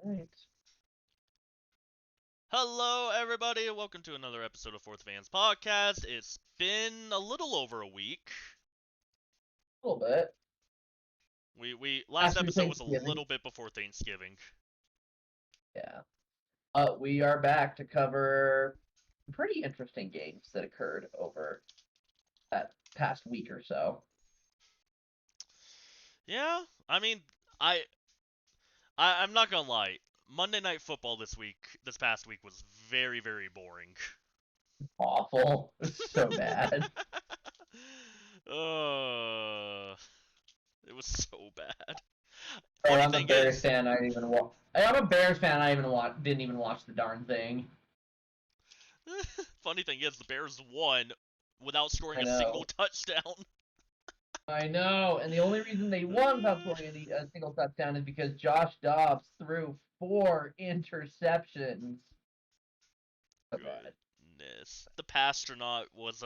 Right. Hello, everybody, and welcome to another episode of Fourth Fans Podcast. It's been a little over a week. A little bit. We last After episode was a Thanksgiving. little bit before Thanksgiving. Yeah. We are back to cover pretty interesting games that occurred over that past week or so. Yeah, I mean, I, I'm not gonna lie. Monday Night Football this past week, was very, very boring. Awful. So bad. uh, it was so bad. Hey, Funny I'm a thing Bears is, fan. I didn't even watch. I'm a Bears fan. I didn't even watch the darn thing. funny thing is, the Bears won without scoring I a single know. touchdown. I know. And the only reason they won without scoring a single touchdown is because Josh Dobbs threw 4 interceptions. So bad. Goodness. The Pastronaut was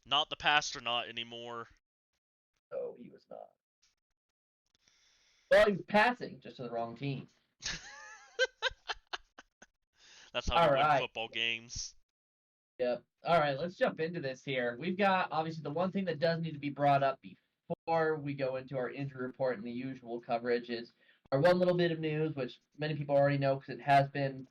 not the Pastronaut anymore. No, he was not. Well, he was passing just to the wrong team. That's how All you win right. football games. Yep. All right, let's jump into this here. We've got obviously the one thing that does need to be brought up before we go into our injury report and the usual coverage is our one little bit of news, which many people already know because it has been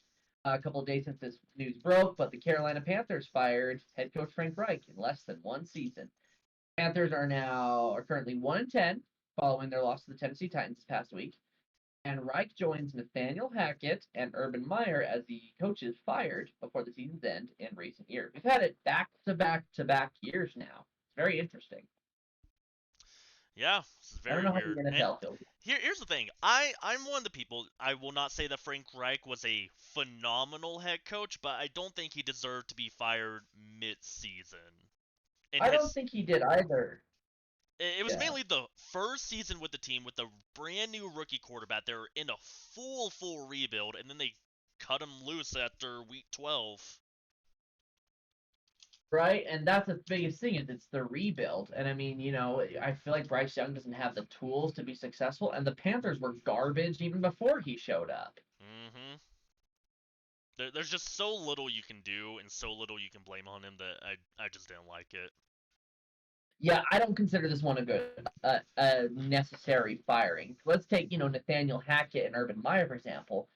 a couple of days since this news broke. But the Carolina Panthers fired head coach Frank Reich in less than one season. Panthers are currently 1-10 following their loss to the Tennessee Titans this past week. And Reich joins Nathaniel Hackett and Urban Meyer as the coaches fired before the season's end in recent years. We've had it back to back to back years now. It's very interesting. Yeah, this is I don't very know how the weird. And NFL feels. here's the thing. I'm one of the people. I will not say that Frank Reich was a phenomenal head coach, but I don't think he deserved to be fired mid-season. In I don't his think he did either. It was Yeah. mainly the first season with the team with the brand new rookie quarterback. They were in a full rebuild, and then they cut him loose after week 12. Right? And that's the biggest thing is it's the rebuild. And I mean, I feel like Bryce Young doesn't have the tools to be successful. And the Panthers were garbage even before he showed up. Mm-hmm. There's just so little you can do and so little you can blame on him that I just didn't like it. Yeah, I don't consider this one a necessary firing. Let's take Nathaniel Hackett and Urban Meyer for example.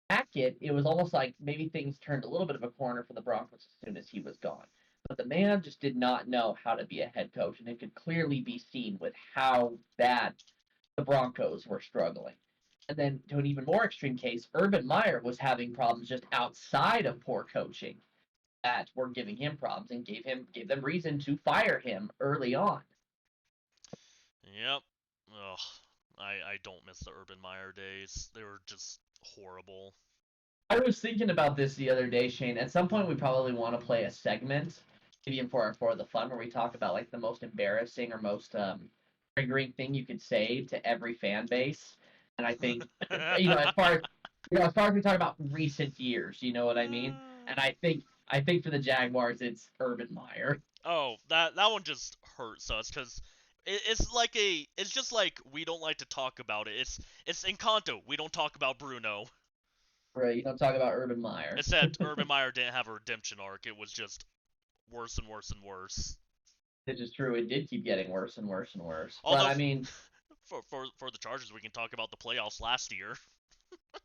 Hackett, it was almost like maybe things turned a little bit of a corner for the Broncos as soon as he was gone. But the man just did not know how to be a head coach, and it could clearly be seen with how bad the Broncos were struggling. And then to an even more extreme case, Urban Meyer was having problems just outside of poor coaching that were giving him problems and gave them reason to fire him early on. Yep. Ugh. I don't miss the Urban Meyer days. They were just horrible. I was thinking about this the other day, Shane. At some point, we probably want to play a segment, maybe for the fun, where we talk about like the most embarrassing or most triggering thing you could say to every fan base. And I think, as far as we talk about recent years, you know what I mean. And I think for the Jaguars, it's Urban Meyer. Oh, that one just hurts us because it's just like we don't like to talk about it. It's Encanto. We don't talk about Bruno. Right? You don't talk about Urban Meyer. Except Urban Meyer didn't have a redemption arc. It was just worse and worse and worse. Which is true. It did keep getting worse and worse and worse. But Although I mean, for the Chargers, we can talk about the playoffs last year.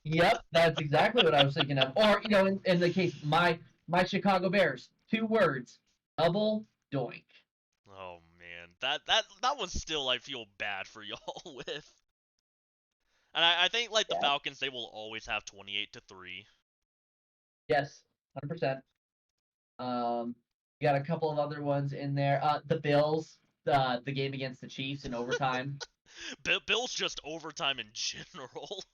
yep, that's exactly what I was thinking of. Or in the case my Chicago Bears, 2 words, double doink. Oh man, that one still I feel bad for y'all with. And I think like the Yeah. Falcons, they will always have 28-3. Yes, 100%. You got a couple of other ones in there. The Bills, the game against the Chiefs in overtime. Bills just overtime in general.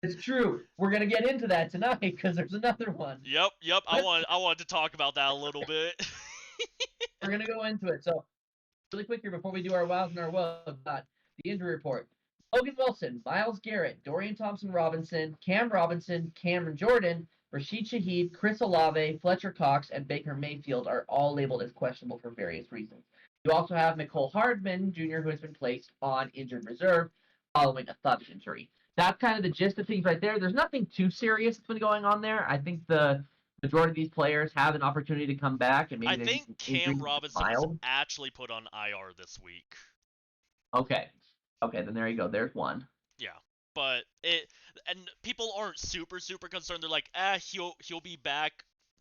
It's true. We're gonna get into that tonight because there's another one. Yep. I But wanted to talk about that a little bit. we're gonna go into it. So really quick here before we do our wows and our woes, the injury report. Logan Wilson, Miles Garrett, Dorian Thompson-Robinson, Cam Robinson, Cameron Jordan, Rashid Shaheed, Chris Olave, Fletcher Cox, and Baker Mayfield are all labeled as questionable for various reasons. You also have Nicole Hardman Jr., who has been placed on injured reserve following a thumb injury. that's kind of the gist of things right there. There's nothing too serious that's been going on there. I think the majority of these players have an opportunity to come back, and I maybe they think need Cam injuries Robinson was mild. actually put on IR this week. Okay, okay, then there you go. There's one. Yeah, but and people aren't super concerned. They're like, he'll be back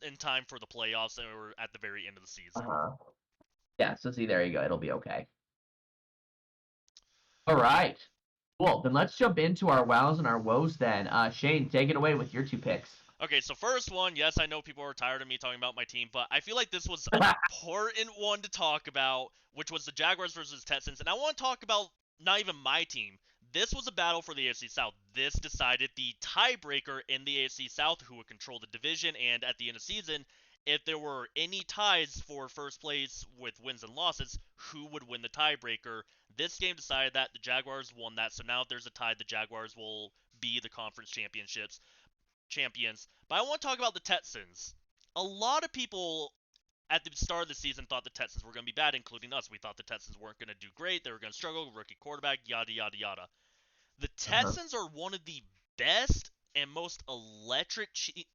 in time for the playoffs or at the very end of the Uh season. huh. Yeah. So see, there you go. It'll be okay. All right. Cool. Then let's jump into our wows and our woes. Then, Shane, take it away with your 2 picks. Okay, so first one, yes, I know people are tired of me talking about my team, but I feel like this was an important one to talk about, which was the Jaguars versus Texans. And I want to talk about not even my team. This was a battle for the AFC South. This decided the tiebreaker in the AFC South, who would control the division, and at the end of the season, if there were any ties for first place with wins and losses, who would win the tiebreaker? This game decided that the Jaguars won that, so now if there's a tie, the Jaguars will be the conference champions. But I want to talk about the Texans. A lot of people at the start of the season thought the Texans were going to be bad, including us. We thought the Texans weren't going to do great. They were going to struggle. Rookie quarterback, yada, yada, yada. The Uh-huh. Texans are one of the best and most electric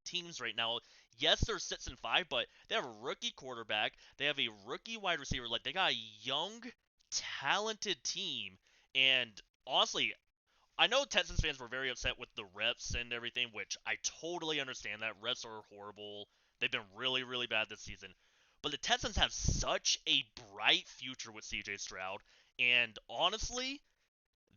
teams right now. Yes, they're 6-5, but they have a rookie quarterback. They have a rookie wide receiver. Like, they got a young, talented team. And honestly, I know Texans fans were very upset with the reps and everything, which I totally understand that. Reps are horrible. They've been really bad this season. But the Texans have such a bright future with CJ Stroud. And honestly,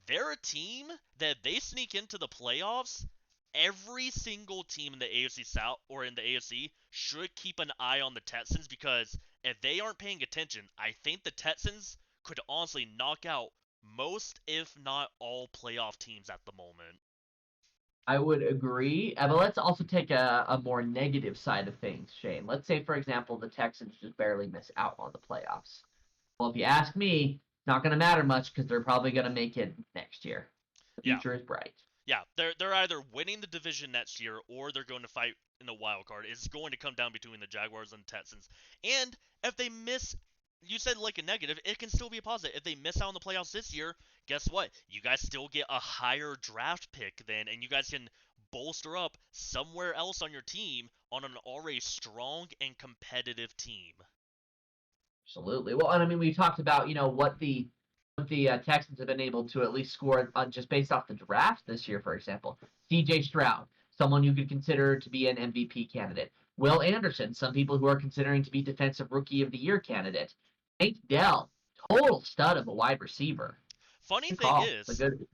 they're a team that if they sneak into the playoffs, every single team in the AFC South or in the AFC should keep an eye on the Texans because if they aren't paying attention, I think the Texans could honestly knock out most, if not all, playoff teams at the moment. I would agree. But let's also take a more negative side of things, Shane. Let's say, for example, the Texans just barely miss out on the playoffs. Well, if you ask me, it's not going to matter much because they're probably going to make it next year. The Yeah, future is bright. yeah, they're either winning the division next year or they're going to fight in the wild card. It's going to come down between the Jaguars and Texans. And if they miss, you said like a negative, it can still be a positive. If they miss out on the playoffs this year, guess what? You guys still get a higher draft pick then, and you guys can bolster up somewhere else on your team on an already strong and competitive team. Absolutely. Well, and I mean, we talked about what the Texans have been able to at least score just based off the draft this year, for example. C.J. Stroud, someone you could consider to be an MVP candidate. Will Anderson, some people who are considering to be Defensive Rookie of the Year candidate. Tank Dell, total stud of a wide receiver. Funny Good thing call. It's is, a good.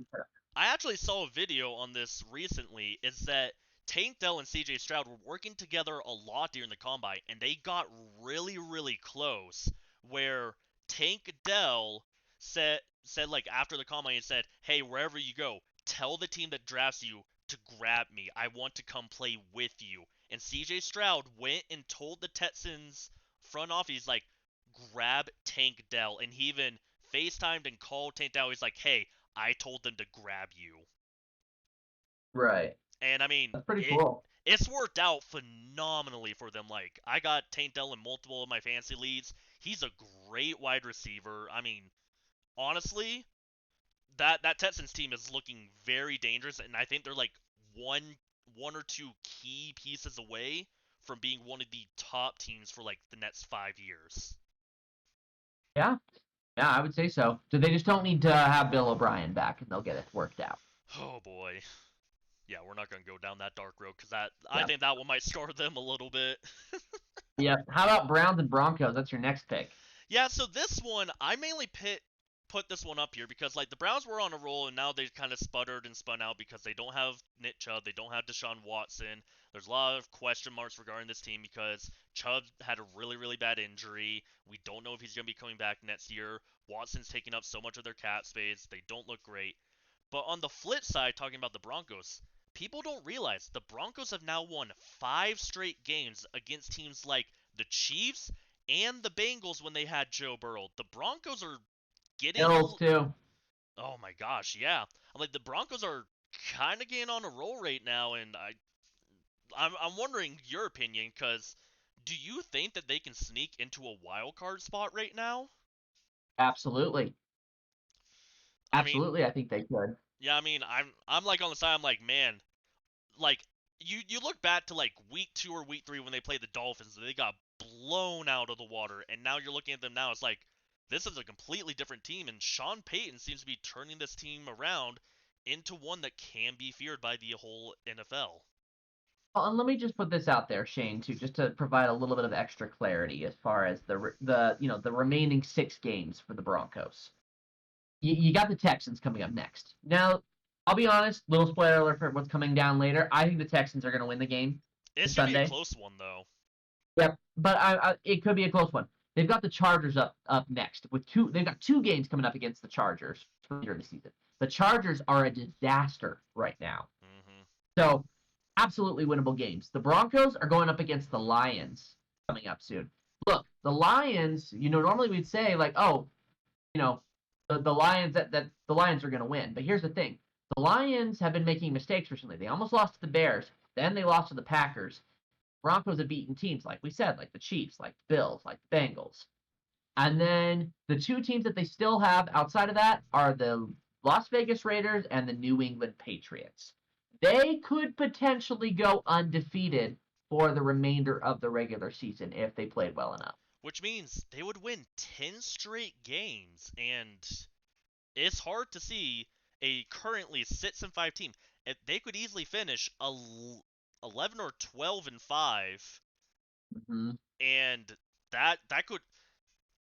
I actually saw a video on this recently. Is that Tank Dell and CJ Stroud were working together a lot during the combine, and they got really close. Where Tank Dell said like after the combine, he said, "Hey, wherever you go, tell the team that drafts you to grab me. I want to come play with you." And CJ Stroud went and told the Texans front office, he's like, "Grab Tank Dell," and he even FaceTimed and called Tank Dell. He's like, "Hey, I told them to grab you." Right. And I mean, That's pretty cool. it's worked out phenomenally for them. Like, I got Tank Dell in multiple of my fantasy leads. He's a great wide receiver. I mean, honestly, that Texans team is looking very dangerous, and I think they're like one or two key pieces away from being one of the top teams for like the next 5 years. Yeah. Yeah, I would say so. So they just don't need to have Bill O'Brien back, and they'll get it worked out. Oh boy. Yeah, we're not gonna go down that dark road because that I Yeah. think that one might scar them a little bit. Yeah. How about Browns and Broncos? That's your next pick. Yeah, so this one I mainly put this one up here because like the Browns were on a roll and now they kind of sputtered and spun out because they don't have Nick Chubb, they don't have Deshaun Watson. There's a lot of question marks regarding this team because Chubb had a really bad injury. We don't know if he's gonna be coming back next year. Watson's taking up so much of their cap space. They don't look great. But on the flip side, talking about the Broncos, people don't realize the Broncos have now won 5 straight games against teams like the Chiefs and the Bengals when they had Joe Burrow. The Broncos are getting Bills too. oh my gosh, yeah. I'm like the Broncos are kind of getting on a roll right now, and I'm wondering your opinion because do you think that they can sneak into a wild card spot right now? Absolutely. I mean, Absolutely. I think they could. Yeah, I mean, I'm like on the side. I'm like, man, like you look back to like week 2 or week 3 when they played the Dolphins, and they got blown out of the water, and now you're looking at them now. It's like this is a completely different team, and Sean Payton seems to be turning this team around into one that can be feared by the whole NFL. Well, and let me just put this out there, Shane, too, just to provide a little bit of extra clarity as far as the remaining 6 games for the Broncos. You got the Texans coming up next. Now, I'll be honest, little spoiler alert for what's coming down later. I think the Texans are going to win the game It's gonna be a Sunday. close one though. Yep, but it could be a close one. They've got the Chargers up next with two. They've got 2 games coming up against the Chargers for later in the season. The Chargers are a disaster right now, Hmm. so absolutely winnable games. The Broncos are going up against the Lions coming up soon. Look, the Lions. Normally we'd say like, oh, you know, the Lions that the Lions are going to win. But here's the thing: the Lions have been making mistakes recently. They almost lost to the Bears, then they lost to the Packers. Broncos have beaten teams like we said, like the Chiefs, like the Bills, like the Bengals. And then the 2 teams that they still have outside of that are the Las Vegas Raiders and the New England Patriots. They could potentially go undefeated for the remainder of the regular season if they played well enough. Which means they would win 10 straight games, and it's hard to see a currently 6-5 team. If they could easily finish 11 or 12-5, Mm-hmm. and that could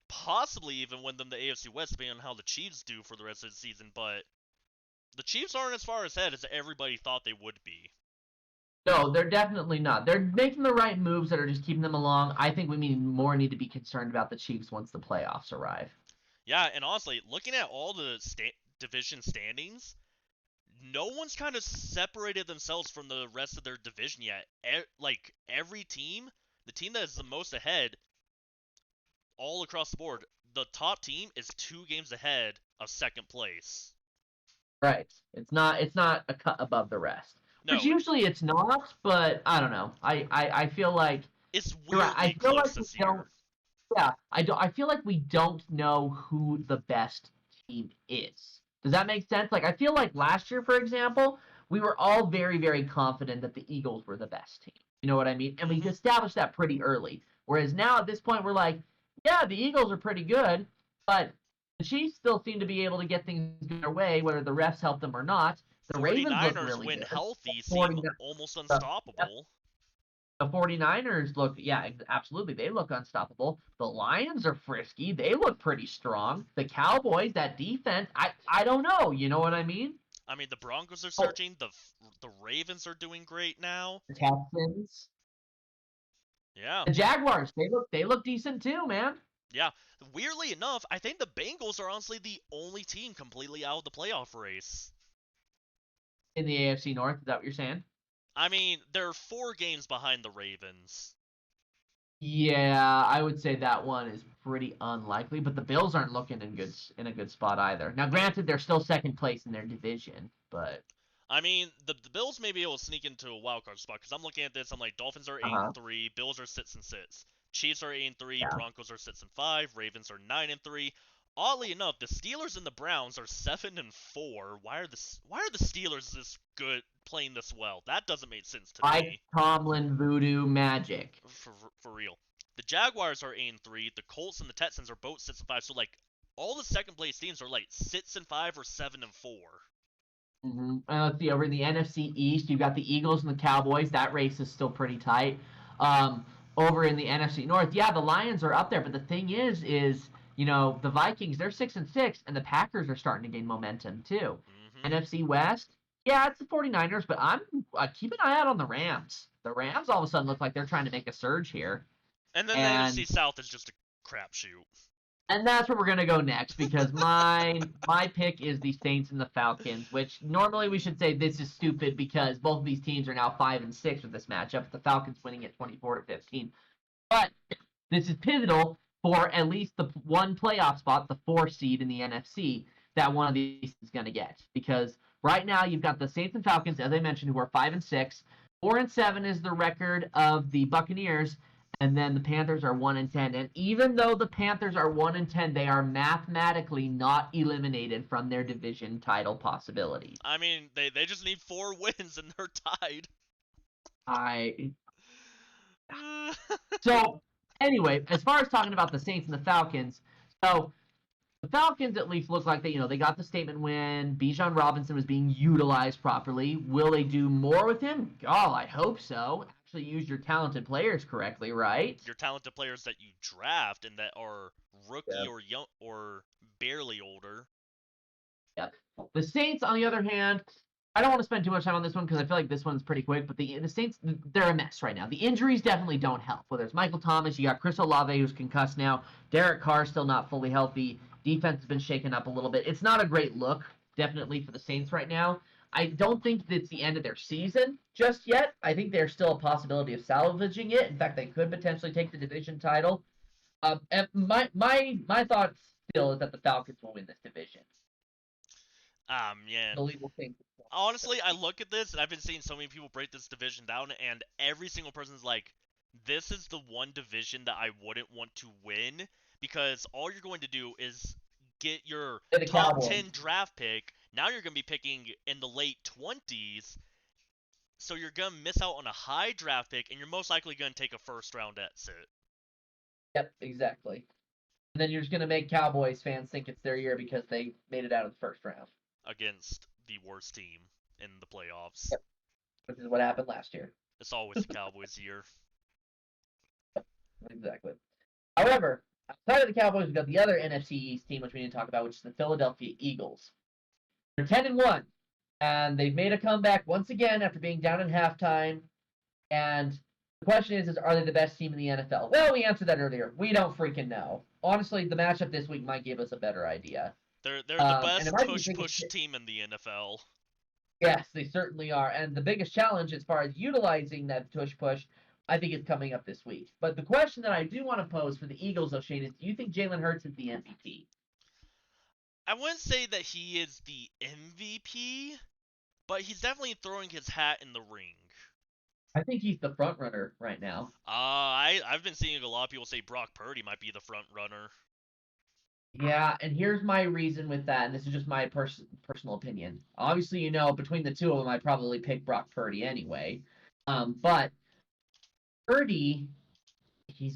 possibly even win them the AFC West, depending on how the Chiefs do for the rest of the season. But the Chiefs aren't as far ahead as everybody thought they would be. No, they're definitely not. They're making the right moves that are just keeping them along. I think we need to be concerned about the Chiefs once the playoffs arrive. Yeah, and honestly, looking at all the division standings, no one's kind of separated themselves from the rest of their division yet. Like every team, the team that is the most ahead, all across the board, the top team is 2 games ahead of second place. Right. It's not a cut above the rest. Which No, usually it's not, but I don't know. I feel like it's you're right. I weirdly feel close like we this don't year. yeah, I feel like we don't know who the best team is. Does that make sense? Like I feel like last year, for example, we were all very, very confident that the Eagles were the best team. You know what I mean? And we Hmm. established that pretty early. Whereas now at this point we're like, yeah, the Eagles are pretty good, but the Chiefs still seem to be able to get things their way, whether the refs help them or not. The Ravens look 49ers, really when good. healthy, seem 49 almost the, unstoppable. the 49ers look, yeah, absolutely. They look unstoppable. The Lions are frisky. They look pretty strong. The Cowboys, that defense, I don't know. You know what I mean? I mean, the Broncos are Oh, surging. The Ravens are doing great now. the Texans, Yeah, the Jaguars, they look decent too, man. yeah. Weirdly enough, I think the Bengals are honestly the only team completely out of the playoff race. In the AFC North, is that what you're saying? I mean, they're 4 games behind the Ravens. Yeah, I would say that one is pretty unlikely, but the Bills aren't looking in a good spot either. Now, I mean, granted, they're still second place in their division, but the Bills may be able to sneak into a wild card spot because I'm looking at this. I'm like, Dolphins are 8-3, Bills are 6-6, Chiefs are 8-3, yeah. Broncos are 6-5, Ravens are 9-3. Oddly enough, the Steelers and the Browns are 7-4. Why are the Steelers this good, playing this well? That doesn't make sense to Mike me. Tomlin voodoo magic. For real. The Jaguars are 8-3. The Colts and the Texans are both 6-5. So like all the second place teams are like 6-5 or 7-4. Let's see, over in the NFC East, you've got the Eagles and the Cowboys. That race is still pretty tight. Um, Over in the NFC North, yeah, the Lions are up there, but the thing is the Vikings, they're 6-6, and the Packers are starting to gain momentum too. Hmm. NFC West, yeah, it's the 49ers, but I'm keep an eye out on the Rams. The Rams all of a sudden look like they're trying to make a surge here, And then the NFC and South is just a crapshoot. that's where we're gonna go next because my pick is the Saints and the Falcons, which normally we should say this is stupid because both of these teams are now 5-6 with this matchup. The Falcons winning at 24-15, but this is pivotal for at least the one playoff spot, the 4 seed in the NFC that one of these is gonna get because right now you've got the Saints and Falcons, as I mentioned, who are 5-6. 4-7 is the record of the Buccaneers, and then the Panthers are 1-10. And even though the Panthers are 1-10, they are mathematically not eliminated from their division title possibilities. I mean, they just need 4 wins and they're tied. I So anyway, as far as talking about the Saints and the Falcons, so the Falcons at least look like they got the statement win. Bijan Robinson was being utilized properly. Will they do more with him? Oh, I hope so. Actually use your talented players correctly, right? Your talented players that you draft and that are rookie Yep. or young or barely older. Yep. The Saints, on the other hand, I don't want to spend too much time on this one because I feel like this one's pretty quick. But the Saints, they're a mess right now. The injuries definitely don't help. Whether it's Michael Thomas, you got Chris Olave who's concussed now. Derek Carr still not fully healthy. Defense has been shaken up a little bit. It's not a great look, definitely for the Saints right now. I don't think it's the end of their season just yet. I think there's still a possibility of salvaging it. In fact, they could potentially take the division title. And my thought still is that the Falcons will win this division. Yeah. The league will think. Honestly, I look at this and I've been seeing so many people break this division down, and every single person's like, this is the one division that I wouldn't want to win because all you're going to do is get your The top Cowboys. 10 draft pick. Now you're going to be picking in the late 20s, so you're going to miss out on a high draft pick, and you're most likely going to take a first round exit. Yep, exactly. And then you're just gonna make Cowboys fans think it's their year because they made it out of the first round, Against the worst team in the playoffs. Yep. Which is what happened last year. It's always the Cowboys' year. Exactly. However, outside of the Cowboys, we've got the other NFC East team, which we need to talk about, which is the Philadelphia Eagles. They're 10-1, and they've made a comeback once again after being down at halftime. And the question is are they the best team in the NFL? Well, we answered that earlier. We don't freaking know. Honestly, the matchup this week might give us a better idea. They're the And best it might be push team in the NFL. Yes, they certainly are. And the biggest challenge as far as utilizing that push, I think is coming up this week. But the question that I do want to pose for the Eagles, O'Shane, is do you think Jalen Hurts is the MVP? I wouldn't say that he is the MVP, but he's definitely throwing his hat in the ring. I think he's the front runner right now. I've been seeing a lot of people say Brock Purdy might be the front runner. Yeah, and here's my reason with that, and this is just my personal opinion. Obviously, between the two of them, I'd probably pick Brock Purdy anyway. But Purdy, he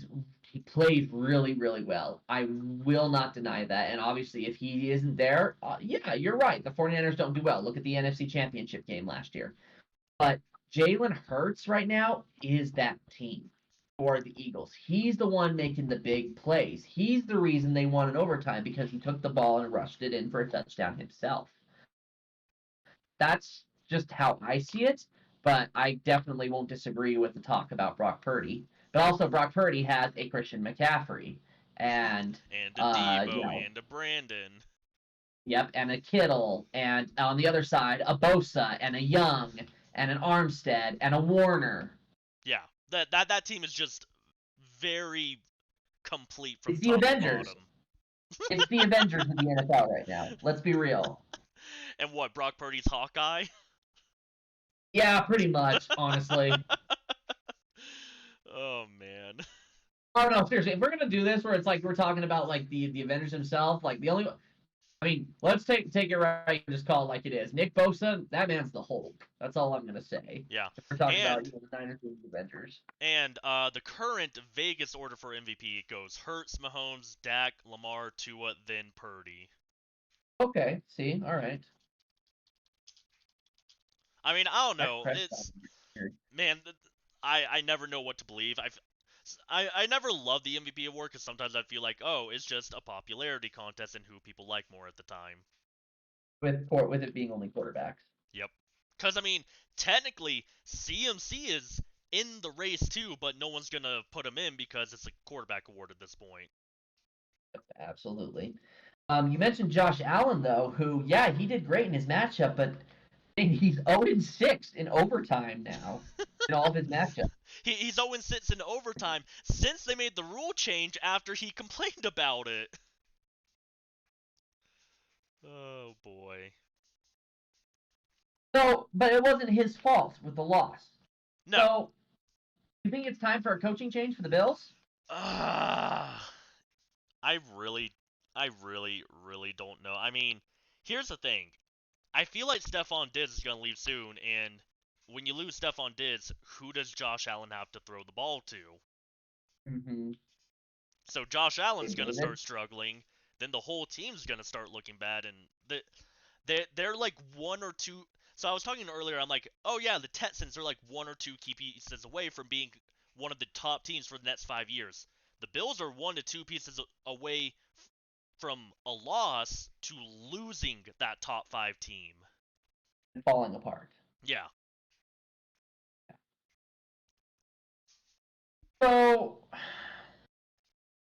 plays really, really well. I will not deny that. And obviously, if he isn't there, yeah, you're right. The 49ers don't do well. Look at the NFC Championship game last year. But Jalen Hurts right now is that team for the Eagles. He's the one making the big plays. He's the reason they won in overtime because he took the ball and rushed it in for a touchdown himself. That's just how I see it. But I definitely won't disagree with the talk about Brock Purdy. But also, Brock Purdy has a Christian McCaffrey and a Debo and a Brandon. Yep, and a Kittle, and on the other side, a Bosa and a Young and an Armstead and a Warner. Yeah, that team is just very complete from It's the top to Avengers. bottom. It's the Avengers of the NFL right now. Let's be real. And what, Brock Purdy's Hawkeye? Yeah, pretty much, honestly. Oh man. Oh no, seriously, if we're gonna do this where it's like we're talking about like the Avengers himself, like let's take it right and just call it like it is. Nick Bosa, that man's the Hulk. That's all I'm gonna say. Yeah. If we're talking about the Niners and the Avengers. And the current Vegas order for MVP goes Hurts, Mahomes, Dak, Lamar, Tua, then Purdy. Okay, see, all right. I mean, I don't know. Man, I never know what to believe. I never loved the MVP award because sometimes I feel like, oh, it's just a popularity contest and who people like more at the time. With it being only quarterbacks. Yep. Because, I mean, technically, CMC is in the race too, but no one's going to put him in because it's a quarterback award at this point. Absolutely. You mentioned Josh Allen, though, who, yeah, he did great in his matchup, but he's 0-6 in overtime now in all of his matchups. He's 0-6 in overtime since they made the rule change after he complained about it. Oh, boy. So, but it wasn't his fault with the loss. No. So, You think it's time for a coaching change for the Bills? I really don't know. I mean, here's the thing. I feel like Stephon Diggs is gonna leave soon, and when you lose Stephon Diggs, who does Josh Allen have to throw the ball to? Mm-hmm. So Josh Allen's gonna David. start struggling, then the whole team's gonna start looking bad, and they're like one or two. So I was talking earlier. I'm like, oh yeah, the Texans are like one or two key pieces away from being one of the top teams for the next 5 years. The Bills are 1 to 2 pieces away from a loss to losing that top 5 team. Falling apart. Yeah. So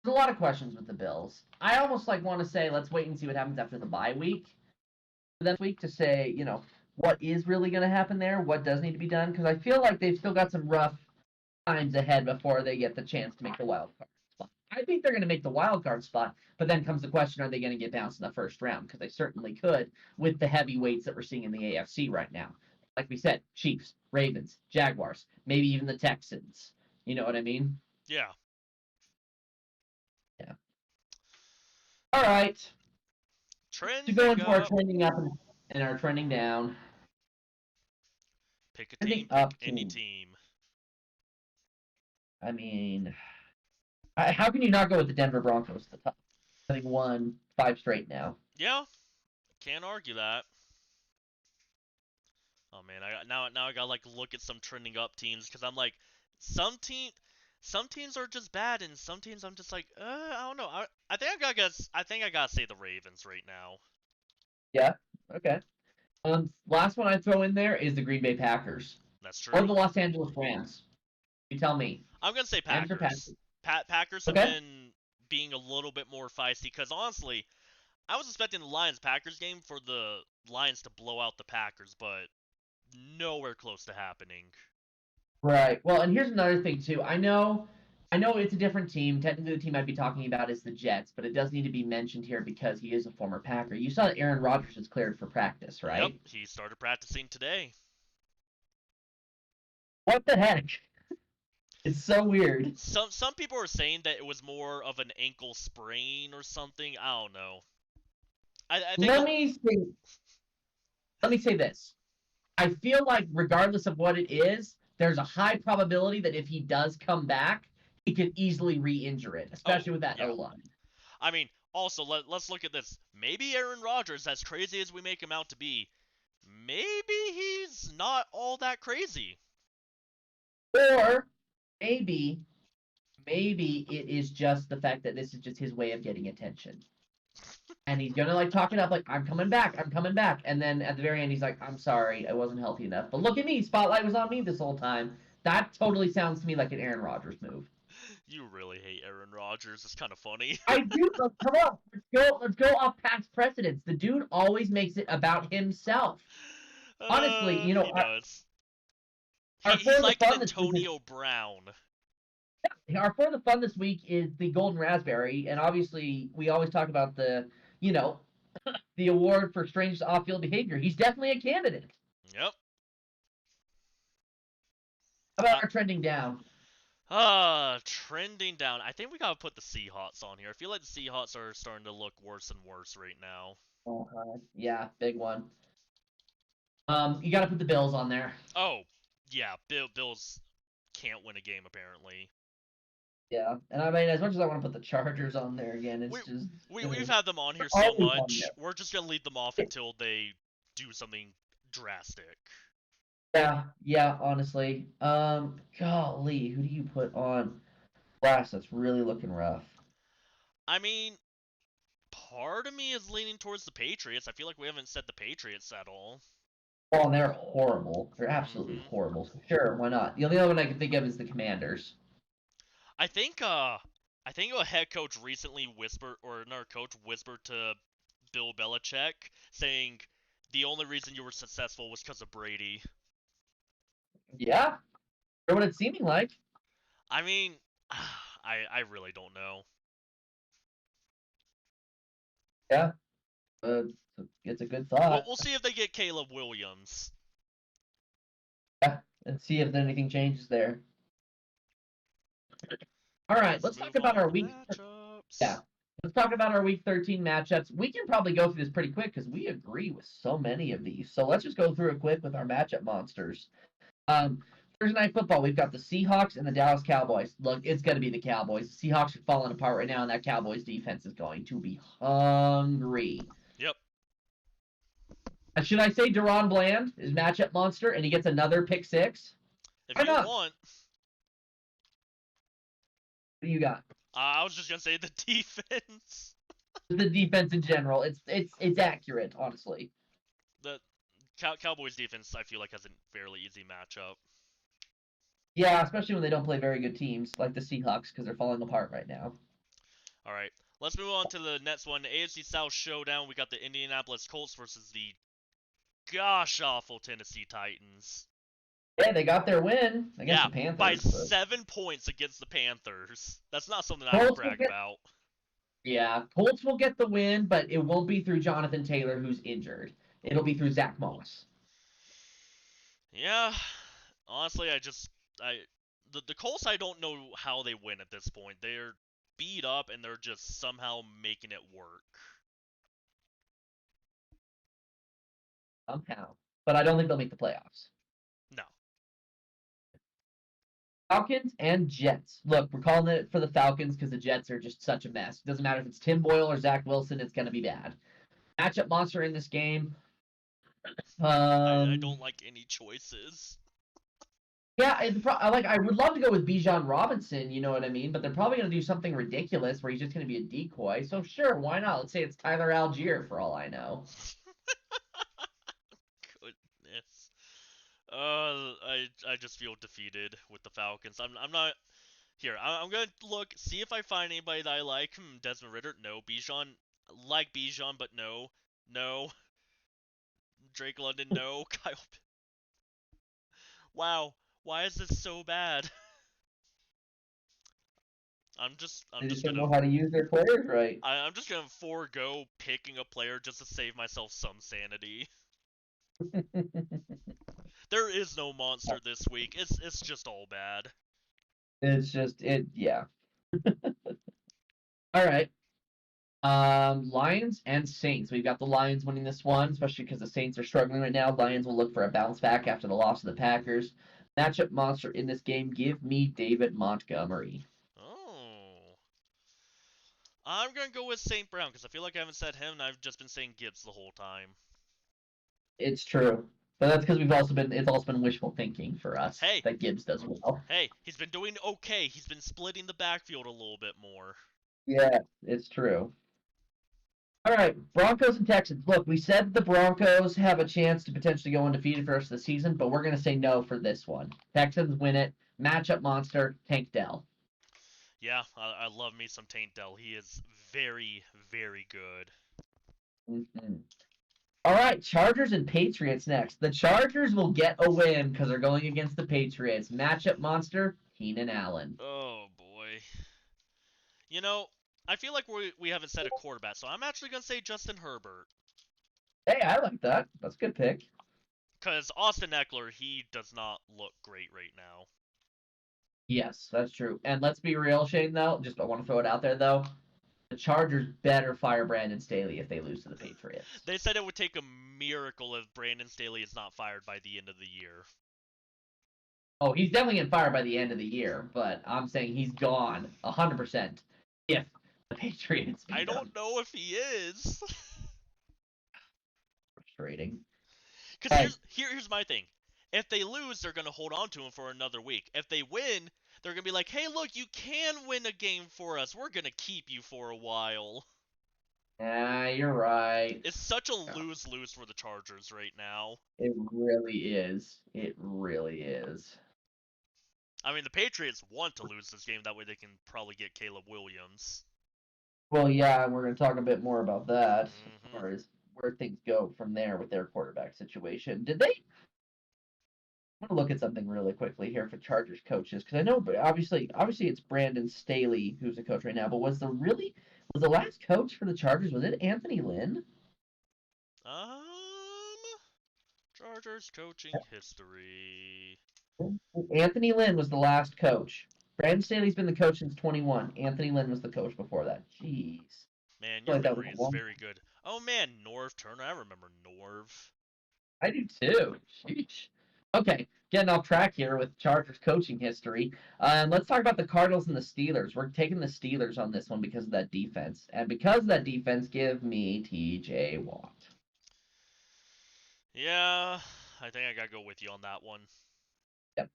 there's a lot of questions with the Bills. I almost want to say let's wait and see what happens after the bye week. That week to say, what is really going to happen there, what does need to be done, because I feel like they've still got some rough times ahead before they get the chance to make the wild card spot. I think they're going to make the wild card spot, but then comes the question: are they going to get bounced in the first round? Because they certainly could with the heavyweights that we're seeing in the AFC right now. Like we said, Chiefs, Ravens, Jaguars, maybe even the Texans. You know what I mean? Yeah. Yeah. All right. To go Trending into our up. trending up and our trending down. Pick a Trending team. Pick up any team. team. I mean, how can you not go with the Denver Broncos at the top? Having won 5 straight now. Yeah. Can't argue that. Oh man, now I gotta like look at some trending up teams because I'm like, some teams are just bad, and some teams I'm just like, I don't know. I think I gotta say the Ravens right now. Yeah. Okay. Last one I throw in there is the Green Bay Packers That's or true. the Los Angeles Rams. You tell me. I'm gonna say Rams or Packers. Packers? Packers have Okay. been being a little bit more feisty because honestly, I was expecting the Lions Packers game for the Lions to blow out the Packers, but nowhere close to happening. Right. Well, and here's another thing too. I know it's a different team. Technically, the team I'd be talking about is the Jets, but it does need to be mentioned here because he is a former Packer. You saw that Aaron Rodgers is cleared for practice, Yep, right? he started practicing today. What the heck? It's so weird. Some people are saying that it was more of an ankle sprain or something. I don't know. I think Let me say, let me say this. I feel like regardless of what it is, there's a high probability that if he does come back, he could easily re-injure it, oh especially with that O yeah. line. I mean, also let's look at this. Maybe Aaron Rodgers, as crazy as we make him out to be, maybe he's not all that crazy. Or maybe, maybe it is just the fact that this is just his way of getting attention. And he's gonna talk it up like I'm coming back, and then at the very end he's like, I'm sorry, I wasn't healthy enough. But look at me, spotlight was on me this whole time. That totally sounds to me like an Aaron Rodgers move. You really hate Aaron Rodgers. It's kind of funny. I do. Come on, let's go off past precedents. The dude always makes it about himself. Honestly, He does. our He's for the like an fun this week Antonio Brown. our for the fun this week is the Golden Raspberry, and obviously we always talk about you know, the award for strangest off-field behavior. He's definitely a candidate. Yep. How about our trending down? Trending down. I think we gotta put the Seahawks on here. I feel like the Seahawks are starting to look worse and worse right now. Yeah, big one. You got to put the Bills on there. Oh, yeah. Bills can't win a game apparently. Yeah, and I mean, as much as I want to put the Chargers on there again, it's We just we've had them on here so always on much. there. We're just gonna leave them off until they do something drastic. Yeah, honestly. Golly, who do you put on blast that's really looking rough? I mean, part of me is leaning towards the Patriots. I feel like we haven't said the Patriots at all. Well, and they're horrible. They're absolutely hmm horrible. So sure, why not? The only other one I can think of is the Commanders. I think a head coach recently whispered, or another coach whispered to Bill Belichick, saying the only reason you were successful was because of Brady. Yeah, for what it's seeming like. I mean, I really don't know. Yeah, it's a good We'll, thought. we'll see if they get Caleb Williams. Yeah, and see if anything changes there. All right, let's talk move about on our to week. matchups. Yeah, let's talk about our week 13 matchups. We can probably go through this pretty quick because we agree with so many of these. So let's just go through it quick with our matchup monsters. Um, Thursday night football, we've got the Seahawks and the Dallas Cowboys. Look, it's going to be the Cowboys. The Seahawks are falling apart right now, and that Cowboys defense is going to be hungry. Yep. Should I say Deron Bland is matchup monster, and he gets another pick six? If Why you not? want, What do you got? I was just gonna say the defense. The defense in general, it's accurate, honestly. The Cowboys defense, I feel like, has a fairly easy matchup. Yeah, especially when they don't play very good teams like the Seahawks because they're falling apart right now. All right, let's move on to the next one. The AFC South showdown. We got the Indianapolis Colts versus the gosh awful Tennessee Titans. Yeah, they got their win against Yeah, the Panthers. by But 7 points against the Panthers. That's not something I can brag about. Yeah, Colts will get the win, but it won't be through Jonathan Taylor, who's injured. It'll be through Zach Moss. Yeah, honestly, the Colts, I don't know how they win at this point. They're beat up and they're just somehow making it work. Somehow. But I don't think they'll make the playoffs. No. Falcons and Jets. Look, we're calling it for the Falcons because the Jets are just such a mess. It doesn't matter if it's Tim Boyle or Zach Wilson, it's going to be bad. Matchup monster in this game. I don't like any choices. Yeah, I would love to go with Bijan Robinson, you know what I mean? But they're probably going to do something ridiculous where he's just going to be a decoy. So sure, why not? Let's say it's Tyler Algier for all I know. Goodness. I just feel defeated with the Falcons. I'm not here. I'm gonna see if I find anybody that I like. Desmond Ridder, no. Bijan, like Bijan, but no. Drake London, no. Kyle. Wow, why is this so bad? I'm They just just don't gonna know how to use their players right. I'm just gonna forego picking a player just to save myself some sanity. There is no monster this week. It's just all bad. It's just yeah. All right. Lions and Saints. We've got the Lions winning this one, especially because the Saints are struggling right now. Lions will look for a bounce back after the loss of the Packers. Matchup monster in this game. Give me David Montgomery. Oh. I'm gonna go with St. Brown because I feel like I haven't said him and I've just been saying Gibbs the whole time. It's true. But that's because it's also been wishful thinking for us Hey. that Gibbs does well. Hey, he's been doing okay. He's been splitting the backfield a little bit more. Yeah, it's true. All right, Broncos and Texans. Look, we said the Broncos have a chance to potentially go undefeated for the rest of the season, but we're going to say no for this one. Texans win it. Matchup monster, Tank Dell. Yeah, I love me some Tank Dell. He is very, very good. Mm-hmm. All right, Chargers and Patriots next. The Chargers will get a win because they're going against the Patriots. Matchup monster, Keenan Allen. Oh, boy. You know, I feel like we haven't said a quarterback, so I'm actually going to say Justin Herbert. Hey, I like that. That's a good pick. Because Austin Eckler, he does not look great right now. Yes, that's true. And let's be real, Shane, though. Just I want to throw it out there, though. The Chargers better fire Brandon Staley if they lose to the Patriots. They said it would take a miracle if Brandon Staley is not fired by the end of the year. Oh, he's definitely getting fired by the end of the year, but I'm saying he's gone 100% if the Patriots beat I don't him. know if he is. Frustrating. Because here's my thing. If they lose, they're going to hold on to him for another week. If they win, they're going to be like, hey, look, you can win a game for us. We're going to keep you for a while. Yeah, you're right. It's such a lose-lose for the Chargers right now. It really is. It really is. I mean, the Patriots want to lose this game. That way they can probably get Caleb Williams. Well, yeah, and we're going to talk a bit more about that Mm-hmm. as far as where things go from there with their quarterback situation. Did they? I'm gonna look at something really quickly here for Chargers coaches because I know, but obviously it's Brandon Staley who's the coach right now. But was the last coach for the Chargers? Was it Anthony Lynn? Chargers coaching history. Anthony Lynn was the last coach. Brandon Staley's been the coach since 21. Anthony Lynn was the coach before that. Jeez. Man, feel your like that was memory a is long. very good. Oh man, Norv Turner. I remember Norv. I do too. Sheesh. Okay, getting off track here with Chargers coaching history. Let's talk about the Cardinals and the Steelers. We're taking the Steelers on this one because of that defense. And because of that defense, give me TJ Watt. Yeah, I think I gotta go with you on that one. Yep.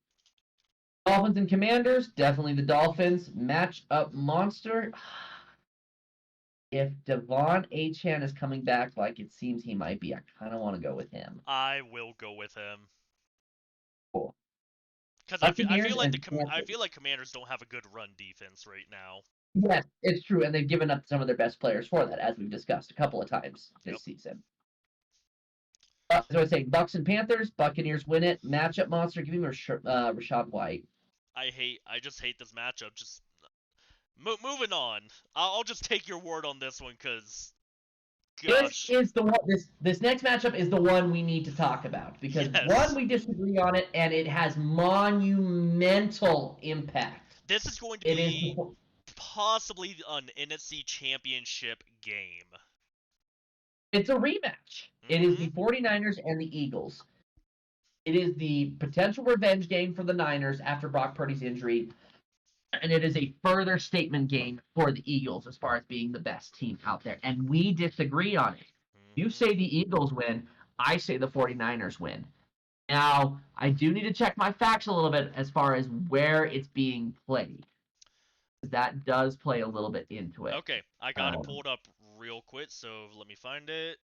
Dolphins and Commanders, definitely the Dolphins. Matchup monster. If Devon Achane is coming back like it seems he might be, I kind of want to go with him. I will go with him. Cool. Because Buccaneers and I Panthers. feel like Commanders don't have a good run defense right now. Yes, it's true, and they've given up some of their best players for that, as we've discussed a couple of times this Yep. season. So I say Bucks and Panthers. Buccaneers win it. Matchup monster. Give me Rachaad White. I just hate this matchup. Just moving on. I'll just take your word on this one, cause gosh. This is the one. This next matchup is the one we need to talk about because Yes. one, we disagree on it, and it has monumental impact. This is going to It be is possibly an NFC Championship game. It's a rematch. It is the 49ers and the Eagles. It is the potential revenge game for the Niners after Brock Purdy's injury, and it is a further statement game for the Eagles as far as being the best team out there. And we disagree on it. You say the Eagles win. I say the 49ers win. Now, I do need to check my facts a little bit as far as where it's being played. That does play a little bit into it. Okay, I got it pulled up real quick, so let me find it.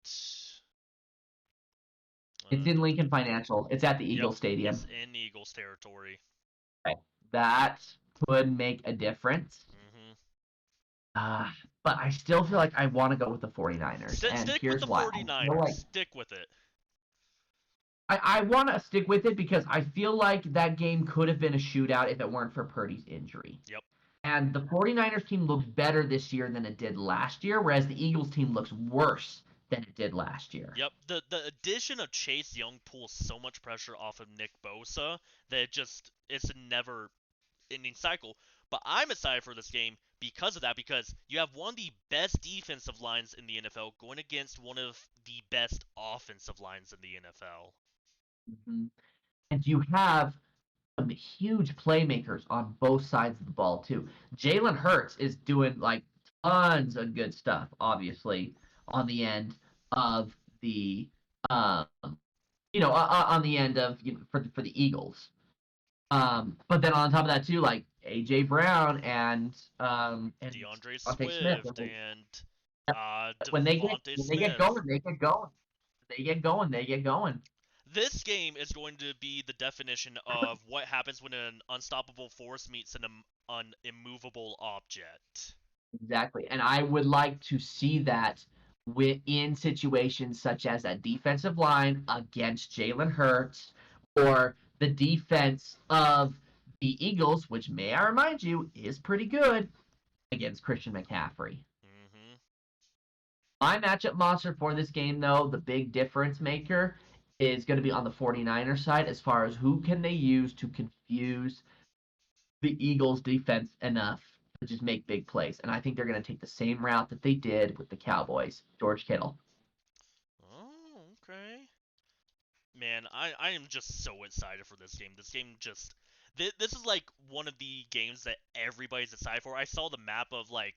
It's in Lincoln Financial. It's at the Eagles Stadium. It's in Eagles territory. Okay. That could make a difference. But I still feel like I want to go with the 49ers. Stick with the 49ers. Stick with it. I want to stick with it because I feel like that game could have been a shootout if it weren't for Purdy's injury. Yep. And the 49ers team looks better this year than it did last year, whereas the Eagles team looks worse than it did last year. Yep. The addition of Chase Young pulls so much pressure off of Nick Bosa that it's a never-ending cycle. But I'm excited for this game because of that, because you have one of the best defensive lines in the NFL going against one of the best offensive lines in the NFL. Mm-hmm. And you have some huge playmakers on both sides of the ball, too. Jalen Hurts is doing, like, tons of good stuff, obviously, on the end of the, on the end of, for the Eagles. But then on top of that, too, like, A.J. Brown and DeAndre Swift and when they get going. This game is going to be the definition of what happens when an unstoppable force meets an immovable object. Exactly. And I would like to see that in situations such as a defensive line against Jalen Hurts or the defense of the Eagles, which may I remind you is pretty good, against Christian McCaffrey. My matchup monster for this game, though, the big difference maker, is going to be on the 49ers side as far as who can they use to confuse the Eagles defense enough to just make big plays. And I think they're going to take the same route that they did with the Cowboys. George Kittle. Oh, okay. Man, I am just so excited for this game. This game just... This is like one of the games that everybody's excited for. I saw the map of like,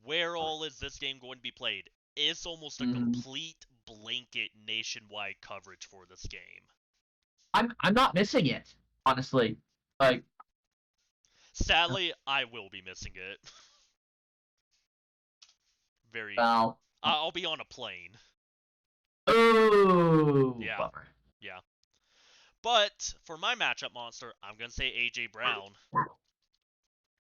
where all is this game going to be played? It's almost a complete blanket nationwide coverage for this game. I'm not missing it, honestly. Like, sadly, I will be missing it. Very. Well, I'll be on a plane. Oh, yeah. Bummer. Yeah. But for my matchup monster, I'm gonna say A.J. Brown.